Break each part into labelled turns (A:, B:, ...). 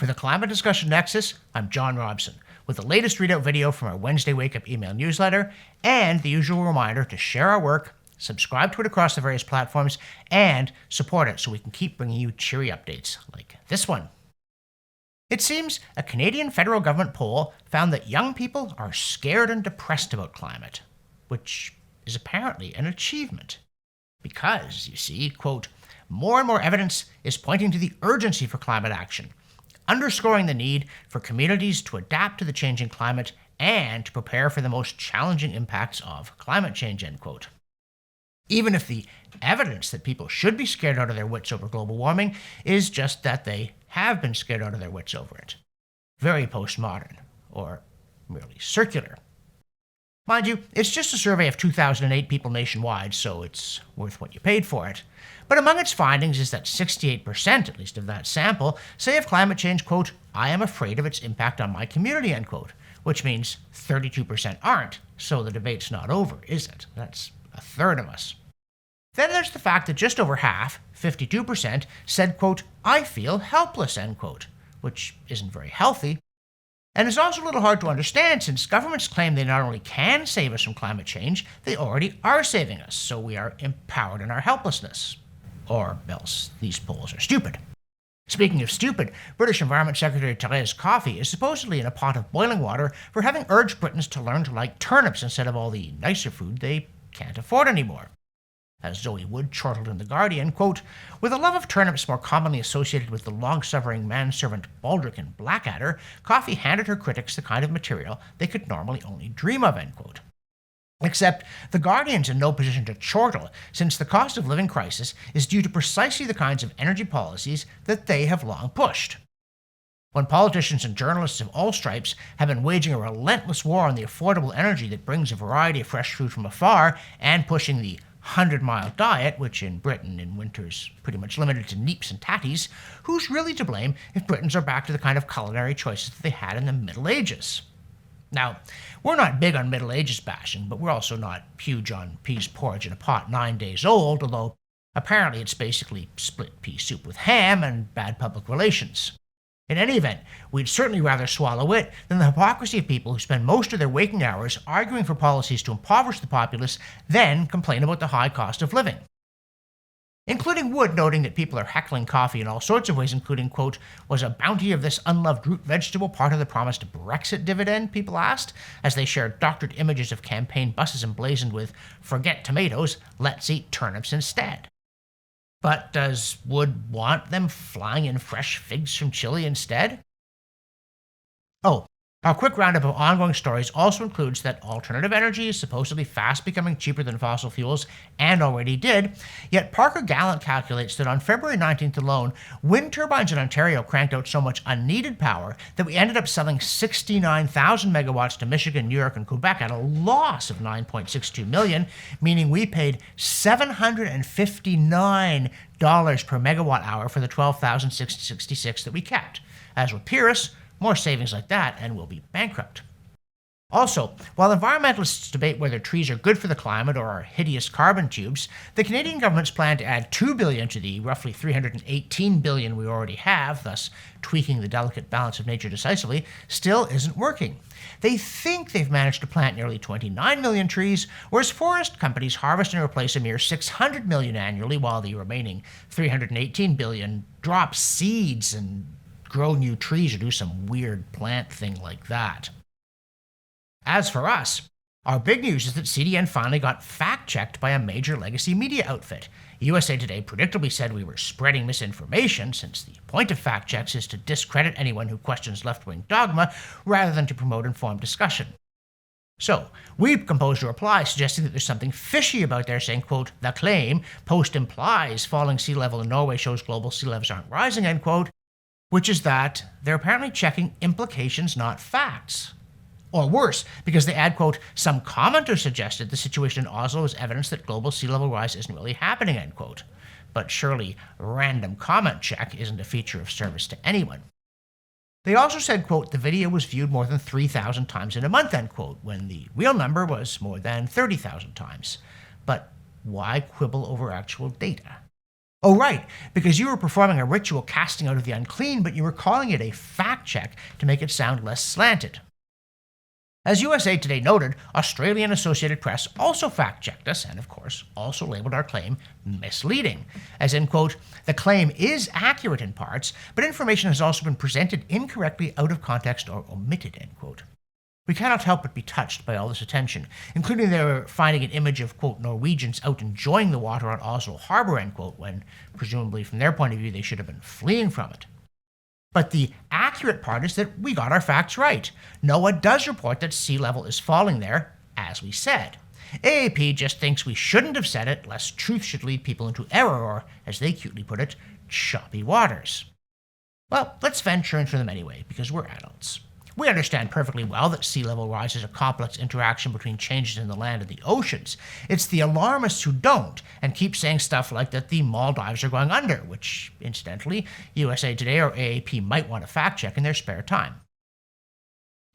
A: For the Climate Discussion Nexus, I'm John Robson, with the latest readout video from our Wednesday Wake Up email newsletter, and the usual reminder to share our work, subscribe to it across the various platforms, and support it so we can keep bringing you cheery updates like this one. It seems a Canadian federal government poll found that young people are scared and depressed about climate, which is apparently an achievement. Because, you see, quote, more and more evidence is pointing to the urgency for climate action, underscoring the need for communities to adapt to the changing climate and to prepare for the most challenging impacts of climate change, end quote. Even if the evidence that people should be scared out of their wits over global warming is just that they have been scared out of their wits over it. Very postmodern, or merely circular. Mind you, it's just a survey of 2008 people nationwide, so it's worth what you paid for it. But among its findings is that 68%, at least of that sample, say of climate change, quote, I am afraid of its impact on my community, end quote, which means 32% aren't, so the debate's not over, is it? That's a third of us. Then there's the fact that just over half, 52%, said, quote, I feel helpless, end quote, which isn't very healthy. And it's also a little hard to understand since governments claim they not only can save us from climate change, they already are saving us, so we are empowered in our helplessness. Or else these polls are stupid. Speaking of stupid, British Environment Secretary Therese Coffey is supposedly in a pot of boiling water for having urged Britons to learn to like turnips instead of all the nicer food they can't afford anymore. As Zoe Wood chortled in The Guardian, quote, with a love of turnips more commonly associated with the long-suffering manservant baldric and blackadder, Coffey handed her critics the kind of material they could normally only dream of, end quote. Except The Guardian's in no position to chortle, since the cost of living crisis is due to precisely the kinds of energy policies that they have long pushed. When politicians and journalists of all stripes have been waging a relentless war on the affordable energy that brings a variety of fresh food from afar and pushing the 100-mile diet, which in Britain in winter's pretty much limited to neeps and tatties, who's really to blame if Britons are back to the kind of culinary choices that they had in the Middle Ages? Now, we're not big on Middle Ages bashing, but we're also not huge on peas porridge in a pot 9 days old, although apparently it's basically split pea soup with ham and bad public relations. In any event, we'd certainly rather swallow it than the hypocrisy of people who spend most of their waking hours arguing for policies to impoverish the populace, then complain about the high cost of living. Including Wood noting that people are heckling Coffey in all sorts of ways, including, quote, was a bounty of this unloved root vegetable part of the promised Brexit dividend, people asked, as they shared doctored images of campaign buses emblazoned with, forget tomatoes, let's eat turnips instead. But does Wood want them flying in fresh figs from Chile instead? Oh, our quick roundup of ongoing stories also includes that alternative energy is supposedly fast becoming cheaper than fossil fuels, and already did, yet Parker Gallant calculates that on February 19th alone, wind turbines in Ontario cranked out so much unneeded power that we ended up selling 69,000 megawatts to Michigan, New York, and Quebec at a loss of $9.62 million, meaning we paid $759 per megawatt hour for the 12,666 that we kept. As with Pyrrhus, more savings like that and we'll be bankrupt. Also, while environmentalists debate whether trees are good for the climate or are hideous carbon tubes, the Canadian government's plan to add $2 billion to the roughly $318 billion we already have, thus tweaking the delicate balance of nature decisively, still isn't working. They think they've managed to plant nearly 29 million trees, whereas forest companies harvest and replace a mere 600 million annually, while the remaining 318 billion drop seeds and grow new trees or do some weird plant thing like that. As for us, our big news is that CDN finally got fact-checked by a major legacy media outfit. USA Today predictably said we were spreading misinformation, since the point of fact-checks is to discredit anyone who questions left-wing dogma rather than to promote informed discussion. So, we composed a reply suggesting that there's something fishy about there, saying, quote, the claim, post implies falling sea level in Norway shows global sea levels aren't rising, end quote, which is that they're apparently checking implications, not facts. Or worse, because they add, quote, some commenter suggested the situation in Oslo is evidence that global sea level rise isn't really happening, end quote. But surely random comment check isn't a feature of service to anyone. They also said, quote, the video was viewed more than 3,000 times in a month, end quote, when the real number was more than 30,000 times. But why quibble over actual data? Oh, right, because you were performing a ritual casting out of the unclean, but you were calling it a fact check to make it sound less slanted. As USA Today noted, Australian Associated Press also fact-checked us and, of course, also labeled our claim misleading, as in, quote, the claim is accurate in parts, but information has also been presented incorrectly, out of context, or omitted, end quote. We cannot help but be touched by all this attention, including their finding an image of, quote, Norwegians out enjoying the water on Oslo Harbor, end quote, when, presumably from their point of view, they should have been fleeing from it. But the accurate part is that we got our facts right. NOAA does report that sea level is falling there, as we said. AAP just thinks we shouldn't have said it, lest truth should lead people into error, or, as they cutely put it, choppy waters. Well, let's venture into them anyway, because we're adults. We understand perfectly well that sea level rise is a complex interaction between changes in the land and the oceans. It's the alarmists who don't, and keep saying stuff like that the Maldives are going under, which, incidentally, USA Today or AAP might want to fact-check in their spare time.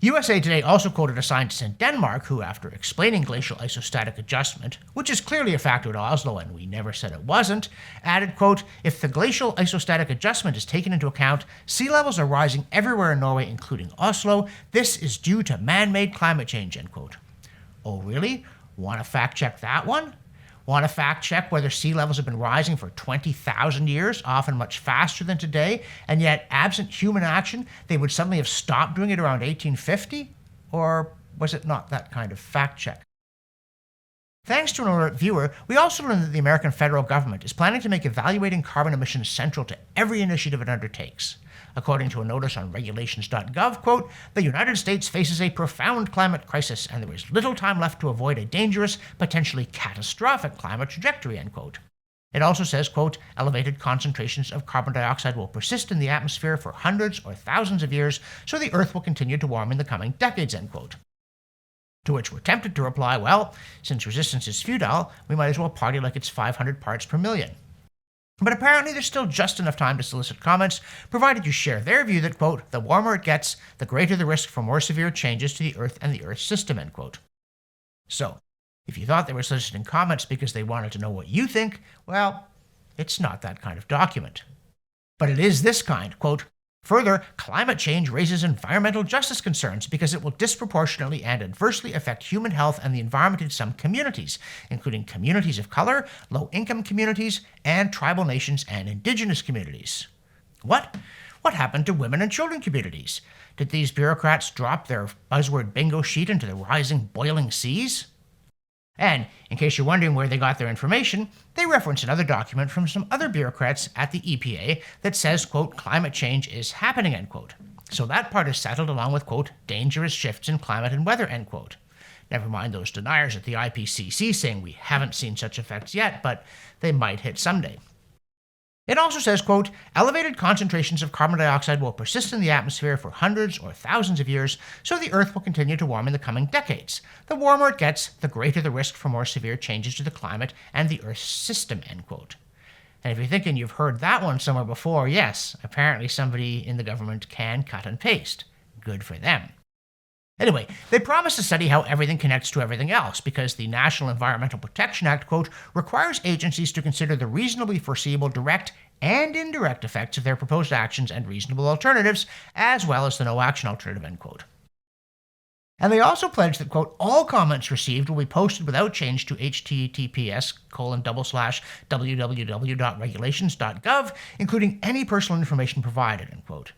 A: USA Today also quoted a scientist in Denmark who, after explaining glacial isostatic adjustment, which is clearly a factor at Oslo and we never said it wasn't, added, quote, if the glacial isostatic adjustment is taken into account, sea levels are rising everywhere in Norway, including Oslo. This is due to man-made climate change, end quote. Oh, really? Want to fact-check that one? Want to fact-check whether sea levels have been rising for 20,000 years, often much faster than today, and yet, absent human action, they would suddenly have stopped doing it around 1850? Or was it not that kind of fact-check? Thanks to an alert viewer, we also learned that the American federal government is planning to make evaluating carbon emissions central to every initiative it undertakes. According to a notice on regulations.gov, quote, the United States faces a profound climate crisis and there is little time left to avoid a dangerous, potentially catastrophic climate trajectory, end quote. It also says, quote, elevated concentrations of carbon dioxide will persist in the atmosphere for hundreds or thousands of years, so the Earth will continue to warm in the coming decades, end quote. To which we're tempted to reply, well, since resistance is futile, we might as well party like it's 500 parts per million. But apparently there's still just enough time to solicit comments, provided you share their view that, quote, the warmer it gets, the greater the risk for more severe changes to the Earth and the Earth system, end quote. So, if you thought they were soliciting comments because they wanted to know what you think, well, it's not that kind of document. But it is this kind, quote, further, climate change raises environmental justice concerns because it will disproportionately and adversely affect human health and the environment in some communities, including communities of color, low-income communities, and tribal nations and indigenous communities. What? What happened to women and children communities? Did these bureaucrats drop their buzzword bingo sheet into the rising, boiling seas? And, in case you're wondering where they got their information, they reference another document from some other bureaucrats at the EPA that says, quote, climate change is happening, end quote. So that part is settled along with, quote, dangerous shifts in climate and weather, end quote. Never mind those deniers at the IPCC saying we haven't seen such effects yet, but they might hit someday. It also says, quote, elevated concentrations of carbon dioxide will persist in the atmosphere for hundreds or thousands of years, so the Earth will continue to warm in the coming decades. The warmer it gets, the greater the risk for more severe changes to the climate and the Earth's system, end quote. And if you're thinking you've heard that one somewhere before, yes, apparently somebody in the government can cut and paste. Good for them. Anyway, they promise to study how everything connects to everything else, because the National Environmental Protection Act, quote, requires agencies to consider the reasonably foreseeable direct and indirect effects of their proposed actions and reasonable alternatives, as well as the no-action alternative, end quote. And they also pledge that, quote, all comments received will be posted without change to https://www.regulations.gov, including any personal information provided, end quote.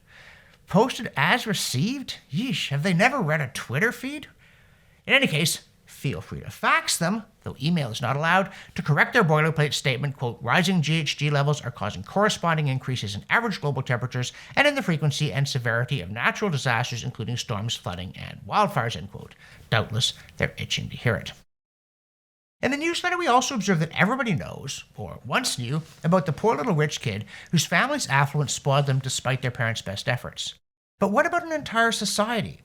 A: Posted as received? Yeesh, have they never read a Twitter feed? In any case, feel free to fax them, though email is not allowed, to correct their boilerplate statement, quote, rising GHG levels are causing corresponding increases in average global temperatures and in the frequency and severity of natural disasters, including storms, flooding, and wildfires, end quote. Doubtless, they're itching to hear it. In the newsletter, we also observe that everybody knows, or once knew, about the poor little rich kid whose family's affluence spoiled them despite their parents' best efforts. But what about an entire society?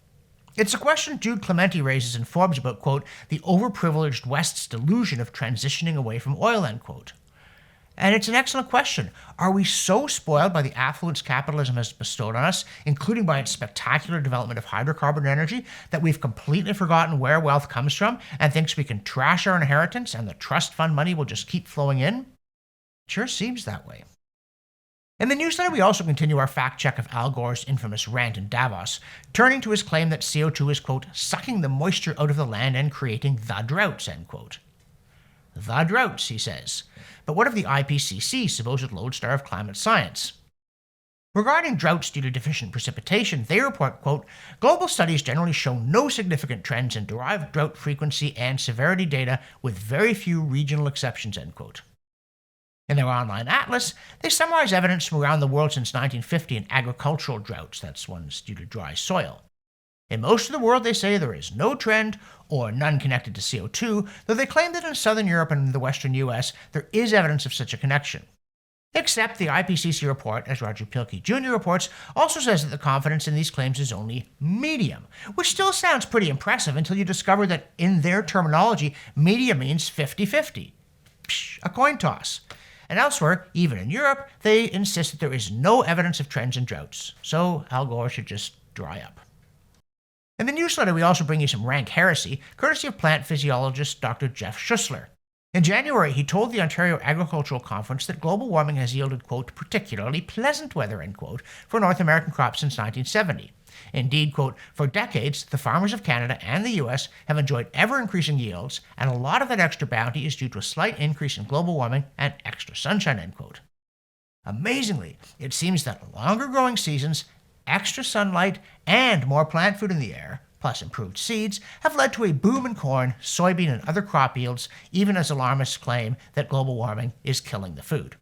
A: It's a question Jude Clementi raises in Forbes about, quote, the overprivileged West's delusion of transitioning away from oil, end quote. And it's an excellent question. Are we so spoiled by the affluence capitalism has bestowed on us, including by its spectacular development of hydrocarbon energy, that we've completely forgotten where wealth comes from and thinks we can trash our inheritance and the trust fund money will just keep flowing in? Sure seems that way. In the newsletter, we also continue our fact check of Al Gore's infamous rant in Davos, turning to his claim that CO2 is, quote, sucking the moisture out of the land and creating the droughts, end quote. The droughts, he says. But what of the IPCC, supposed lodestar of climate science? Regarding droughts due to deficient precipitation, they report, quote, global studies generally show no significant trends in derived drought frequency and severity data, with very few regional exceptions, end quote. In their online atlas, they summarize evidence from around the world since 1950 in agricultural droughts, that's ones due to dry soil. In most of the world, they say there is no trend, or none connected to CO2, though they claim that in southern Europe and the western US, there is evidence of such a connection. Except the IPCC report, as Roger Pielke Jr. reports, also says that the confidence in these claims is only medium, which still sounds pretty impressive until you discover that in their terminology, medium means 50-50. Psh, a coin toss. And elsewhere, even in Europe, they insist that there is no evidence of trends in droughts, so Al Gore should just dry up. In the newsletter, we also bring you some rank heresy, courtesy of plant physiologist Dr. Jeff Schussler. In January, he told the Ontario Agricultural Conference that global warming has yielded, quote, particularly pleasant weather, end quote, for North American crops since 1970. Indeed, quote, for decades, the farmers of Canada and the US have enjoyed ever-increasing yields, and a lot of that extra bounty is due to a slight increase in global warming and extra sunshine, end quote. Amazingly, it seems that longer growing seasons, extra sunlight, and more plant food in the air, plus improved seeds, have led to a boom in corn, soybean, and other crop yields, even as alarmists claim that global warming is killing the food.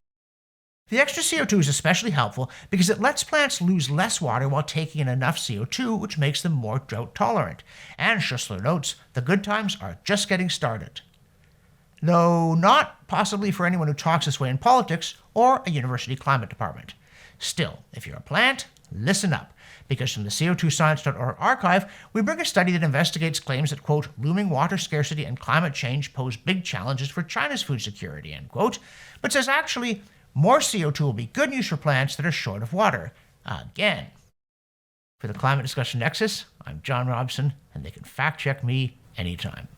A: The extra CO2 is especially helpful because it lets plants lose less water while taking in enough CO2, which makes them more drought tolerant. And Schussler notes, the good times are just getting started. Though not possibly for anyone who talks this way in politics or a university climate department. Still, if you're a plant, listen up, because from the CO2science.org archive, we bring a study that investigates claims that, quote, looming water scarcity and climate change pose big challenges for China's food security, end quote, but says actually, more CO2 will be good news for plants that are short of water. Again. For the Climate Discussion Nexus, I'm John Robson, and they can fact check me anytime.